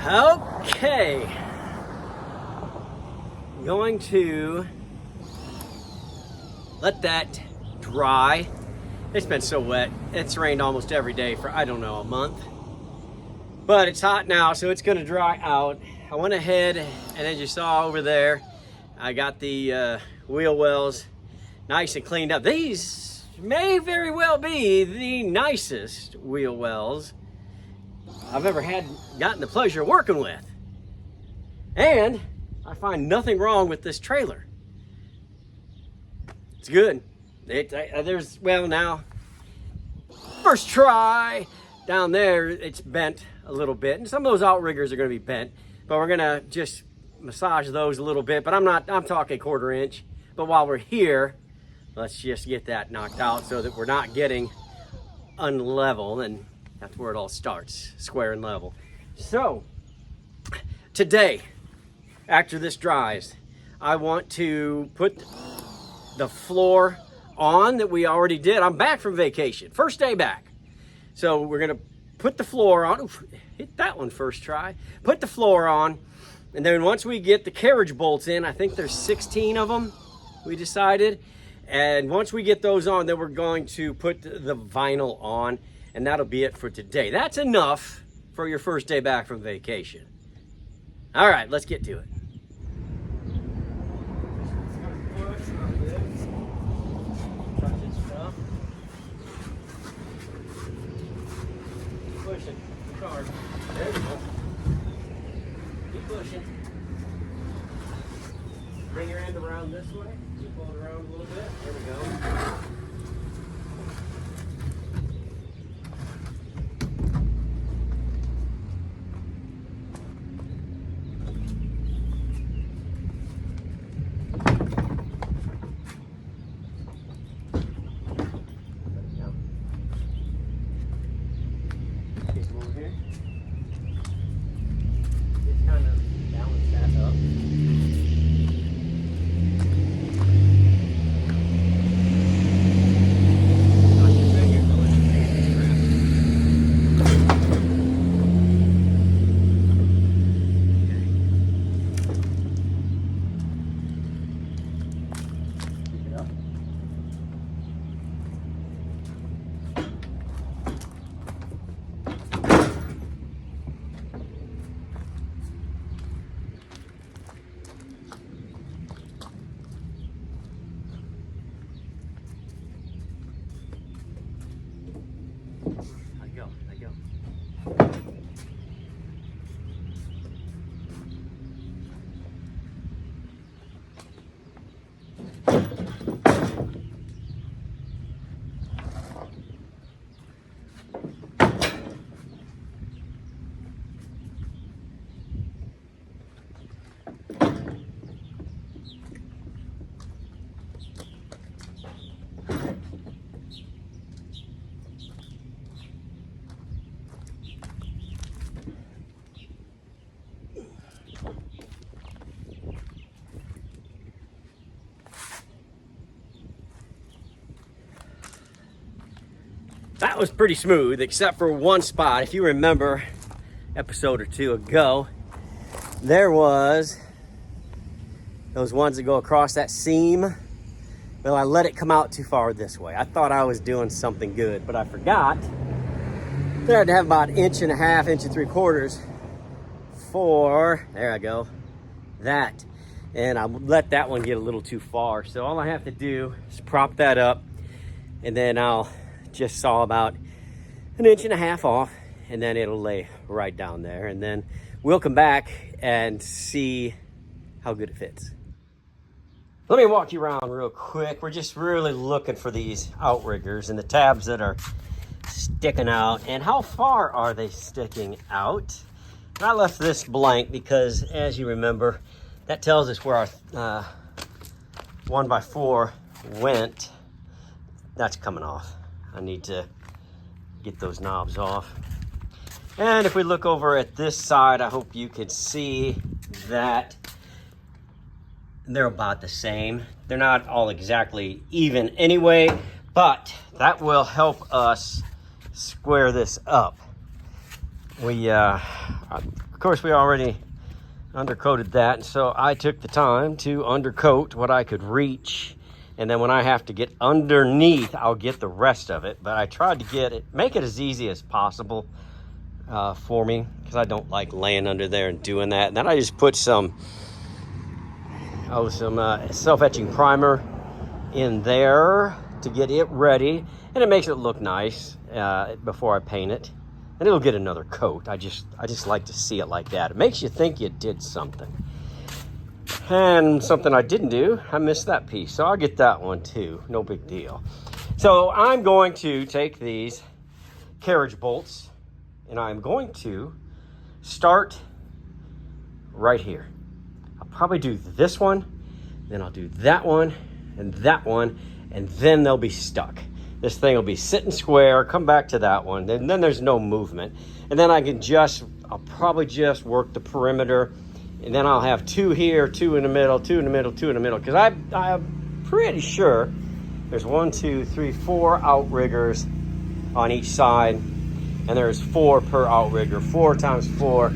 Okay, I'm going to let that dry. It's been so wet. It's rained almost every day for, I don't know, a month. But it's hot now, so it's gonna dry out. I went ahead, and as you saw over there, I got the wheel wells nice and cleaned up. These may very well be the nicest wheel wells I've ever gotten the pleasure of working with. And I find nothing wrong with this trailer. It's good. Now, first try down there, it's bent a little bit, and some of those outriggers are going to be bent, but we're going to just massage those a little bit. But I'm talking 1/4 inch. But while we're here, let's just get that knocked out so that we're not getting unlevel, and that's where it all starts, square and level. So today, after this dries, I want to put the floor on that we already did. I'm back from vacation, first day back. So we're gonna put the floor on. Oof, hit that one first try. Put the floor on, and then once we get the carriage bolts in, I think there's 16 of them, we decided. And once we get those on, then we're going to put the vinyl on, and that'll be it for today. That's enough for your first day back from vacation. All right, let's get to it. Pushing the car. There we go. Keep pushing. Bring your end around this way. Keep pull it around a little bit. There we go. That was pretty smooth, except for one spot. If you remember, episode or two ago, there was those ones that go across that seam. Well, I let it come out too far this way. I thought I was doing something good, but I forgot that I had to have about 1.5 inches, 1 3/4 for, there I go, that. And I let that one get a little too far. So all I have to do is prop that up, and then I'll just saw about 1.5 inches off, and then it'll lay right down there, and then we'll come back and see how good it fits. Let me walk you around real quick. We're just really looking for these outriggers and the tabs that are sticking out, and how far are they sticking out. And I left this blank because, as you remember, that tells us where our 1x4 went. That's coming off. I need to get those knobs off. And if we look over at this side, I hope you can see that they're about the same. They're not all exactly even anyway, but that will help us square this up. course, we already undercoated that, and so I took the time to undercoat what I could reach, and then when I have to get underneath, I'll get the rest of it. But I tried to make it as easy as possible for me, because I don't like laying under there and doing that. And then I just put some self-etching primer in there to get it ready, and it makes it look nice before I paint it. And it'll get another coat. I just like to see it like that. It makes you think you did something. And something I didn't do, I missed that piece. So I'll get that one too, no big deal. So I'm going to take these carriage bolts, and I'm going to start right here. I'll probably do this one, then I'll do that one, and then they'll be stuck. This thing will be sitting square, come back to that one, and then there's no movement. And then I'll probably just work the perimeter, and then I'll have two here, two in the middle, two in the middle, two in the middle, because I'm pretty sure there's 1, 2, 3, 4 outriggers on each side, and there's 4 per outrigger. 4 times 4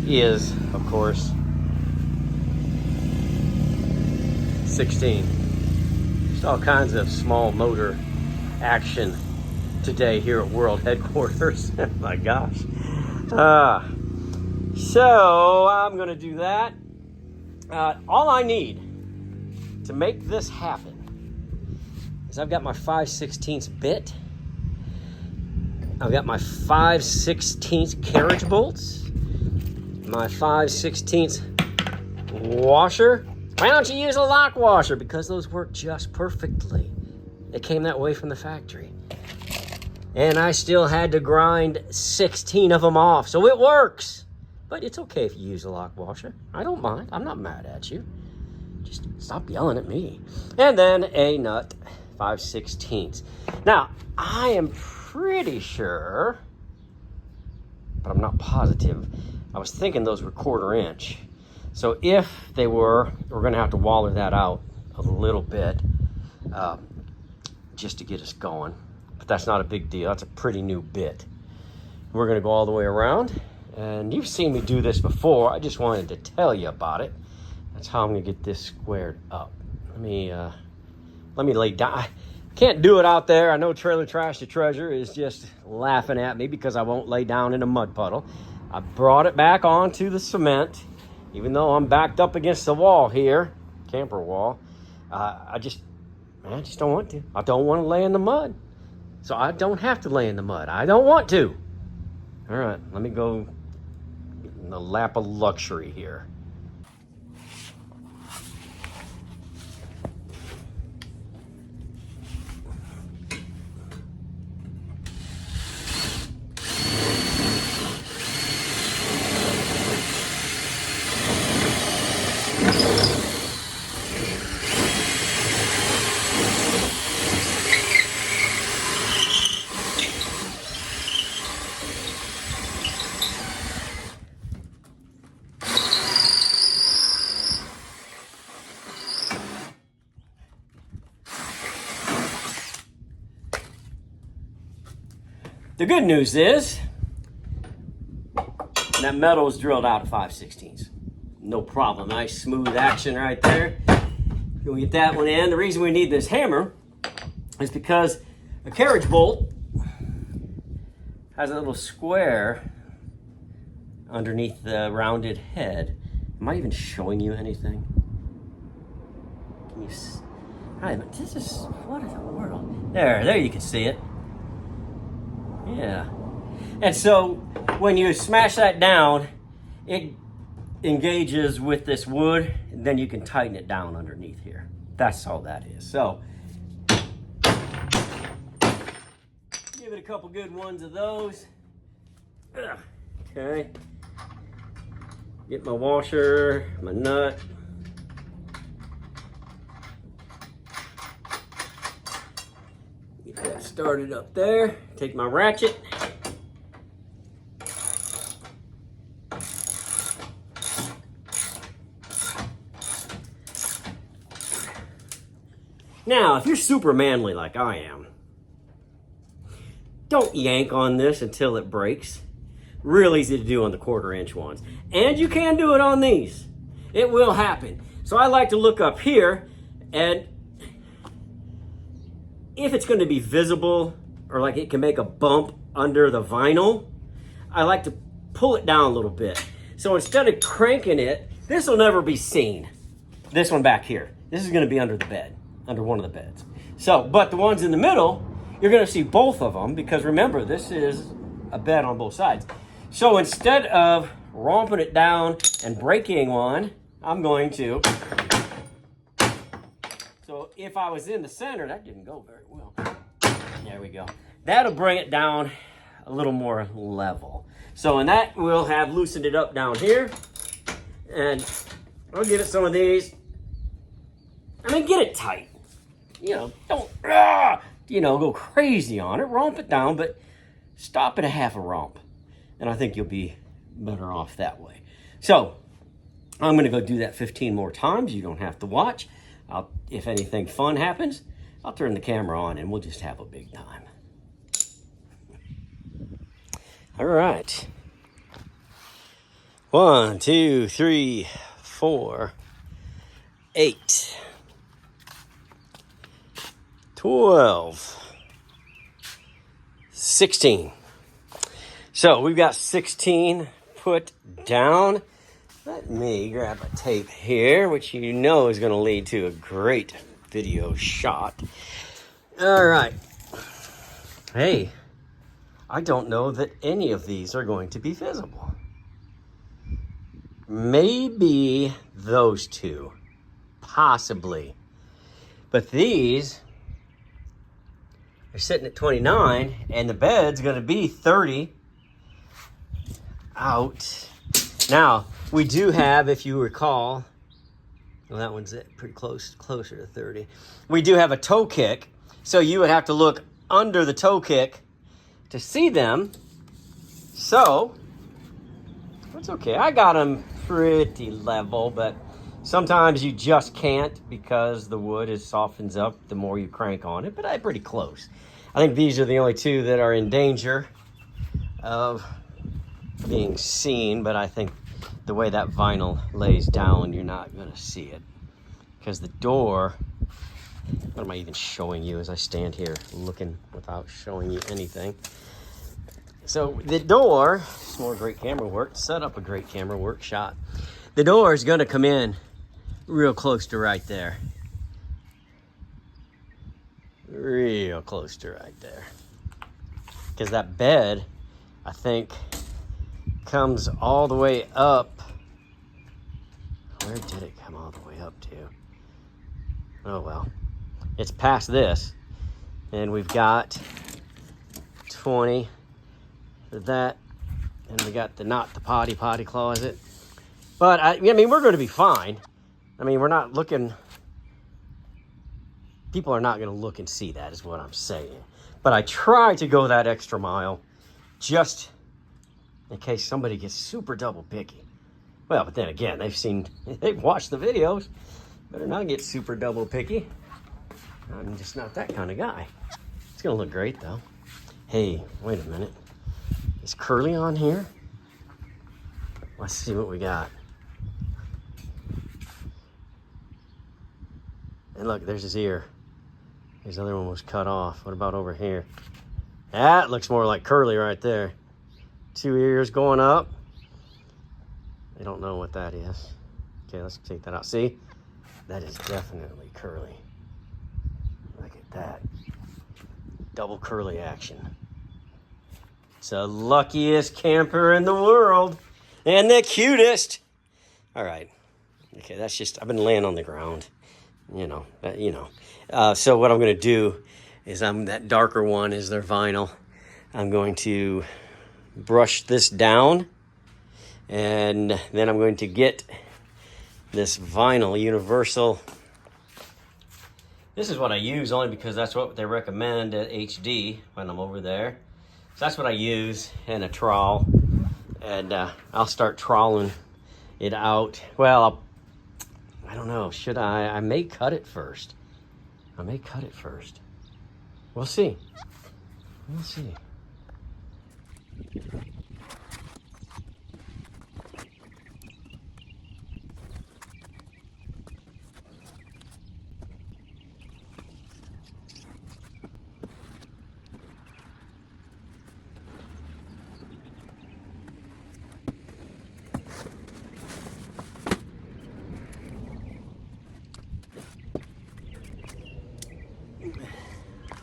is, of course, 16. Just all kinds of small motor action today here at World Headquarters. Oh my gosh. So I'm gonna do that. All I need to make this happen is I've got my 5/16 bit, I've got my 5/16 carriage bolts, my 5/16 washer. Why don't you use a lock washer? Because those work just perfectly. It came that way from the factory. And I still had to grind 16 of them off, so it works. But it's okay if you use a lock washer. I don't mind. I'm not mad at you. Just stop yelling at me. And then a nut, 5/16. Now, I am pretty sure, but I'm not positive. I was thinking those were 1/4 inch. So if they were, we're gonna have to waller that out a little bit. Just to get us going, but that's not a big deal. That's a pretty new bit. We're gonna go all the way around, and you've seen me do this before. I just wanted to tell you about it. That's how I'm gonna get this squared up. Let me lay down. I can't do it out there. I know Trailer Trash to Treasure is just laughing at me because I won't lay down in a mud puddle. I brought it back onto the cement, even though I'm backed up against the wall here, camper wall. I just don't want to. I don't want to lay in the mud. So I don't have to lay in the mud. I don't want to. All right, let me go in the lap of luxury here. The good news is that metal is drilled out at 5/16. No problem. Nice smooth action right there. We'll get that one in. The reason we need this hammer is because a carriage bolt has a little square underneath the rounded head. Am I even showing you anything? Can you see? This is, what in the world? There you can see it. Yeah. And so when you smash that down, it engages with this wood, and then you can tighten it down underneath here. That's all that is. So give it a couple good ones of those. Okay. Get my washer, my nut. Get that started up there. Take my ratchet. Now, if you're super manly like I am, don't yank on this until it breaks. Real easy to do on the 1/4 inch ones. And you can do it on these. It will happen. So I like to look up here, and if it's going to be visible or like it can make a bump under the vinyl, I like to pull it down a little bit. So instead of cranking it, this will never be seen. This one back here. This is going to be under the bed, under one of the beds. So, but the ones in the middle, you're going to see both of them because remember, this is a bed on both sides. So instead of romping it down and breaking one, I'm going to. So if I was in the center, that didn't go very well. There we go. That'll bring it down a little more level. So, and that will have loosened it up down here. And I'll give it some of these. I mean, get it tight. You know, don't, go crazy on it. Romp it down, but stop at a half a romp. And I think you'll be better off that way. So, I'm going to go do that 15 more times. You don't have to watch. If anything fun happens, I'll turn the camera on and we'll just have a big time. All right. 1, 2, 3, 4, 8, 12, 16. So we've got 16 put down. Let me grab a tape here, which you know is going to lead to a great video shot. All right. Hey, I don't know that any of these are going to be visible. Maybe those two, possibly. But these are sitting at 29, and the bed's going to be 30 out. Now, we do have, if you recall, well, that one's pretty closer to 30. We do have a toe kick, so you would have to look under the toe kick to see them. So, that's okay. I got them pretty level, but sometimes you just can't because the wood softens up the more you crank on it, but I'm pretty close. I think these are the only two that are in danger of being seen, but I think the way that vinyl lays down, you're not going to see it. Because the door, what am I even showing you as I stand here looking without showing you anything? So the door, it's more great camera work, set up a great camera work shot. The door is going to come in real close to right there. Real close to right there. Because that bed, I think, comes all the way up. Where did it come all the way up to? Oh well, it's past this, and we've got 20 for that, and we got not the potty closet. But I mean, we're going to be fine. I mean, we're not looking. People are not going to look and see that, is what I'm saying. But I try to go that extra mile, just in case somebody gets super double picky. Well, but then again, they've watched the videos. Better not get super double picky. I'm just not that kind of guy. It's gonna look great though. Hey, wait a minute. Is Curly on here? Let's see what we got. And look, there's his ear. His other one was cut off. What about over here? That looks more like Curly right there. 2 ears going up. I don't know what that is. Okay, let's take that out. See? That is definitely Curly. Look at that. Double Curly action. It's the luckiest camper in the world. And the cutest. All right. Okay, that's just, I've been laying on the ground. So what I'm going to do is that darker one is their vinyl. I'm going to brush this down, and then I'm going to get this vinyl universal. This is what I use only because that's what they recommend at HD when I'm over there. So that's what I use, and a trowel, and I'll start troweling it out. Well, I don't know, should I? I may cut it first. We'll see.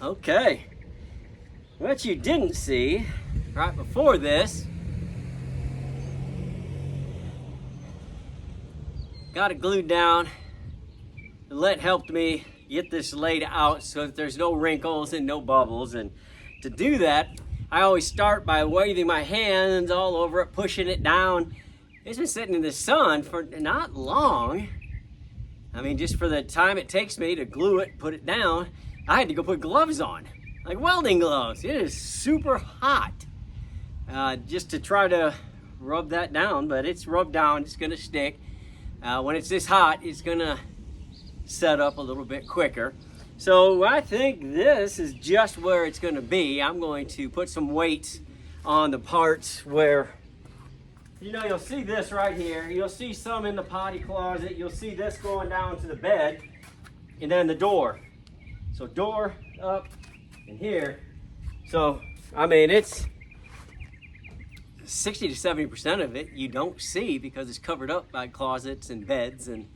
Okay. What you didn't see right before this, got it glued down. The lead helped me get this laid out so that there's no wrinkles and no bubbles. And to do that, I always start by waving my hands all over it, pushing it down. It's been sitting in the sun for not long. I mean, just for the time it takes me to glue it, put it down, I had to go put gloves on, like welding gloves. It is super hot just to try to rub that down, but it's rubbed down, it's gonna stick. When it's this hot, it's gonna set up a little bit quicker. So I think this is just where it's gonna be. I'm going to put some weights on the parts where, you know, you'll see this right here. You'll see some in the potty closet. You'll see this going down to the bed and then the door. So door up and here. So, I mean, it's 60 to 70% of it you don't see because it's covered up by closets and beds and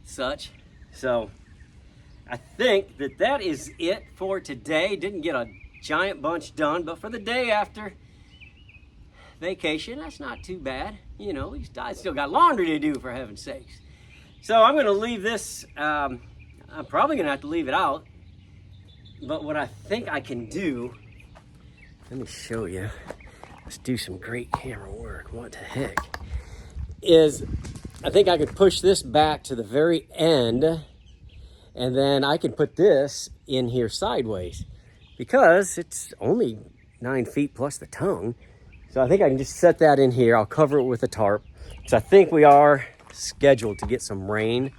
such. So I think that that is it for today. Didn't get a giant bunch done, but for the day after vacation, that's not too bad. You know, I still got laundry to do, for heaven's sakes. So I'm gonna leave this, I'm probably gonna have to leave it out, but what I think I can do, let me show you. Let's do some great camera work. What the heck? Is I think I could push this back to the very end and then I can put this in here sideways because it's only 9 feet plus the tongue. So I think I can just set that in here. I'll cover it with a tarp. So I think we are scheduled to get some rain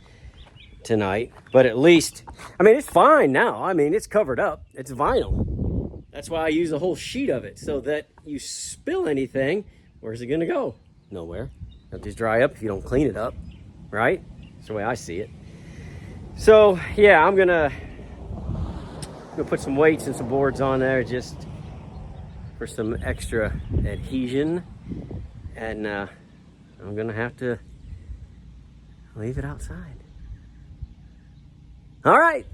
tonight, but at least, I mean, it's fine now. I mean, it's covered up. It's vinyl. That's why I use a whole sheet of it so that you spill anything, where's it gonna go? Nowhere. It'll just dry up if you don't clean it up, right? That's the way I see it. So yeah, I'm gonna put some weights and some boards on there just for some extra adhesion, and I'm gonna have to leave it outside. All right.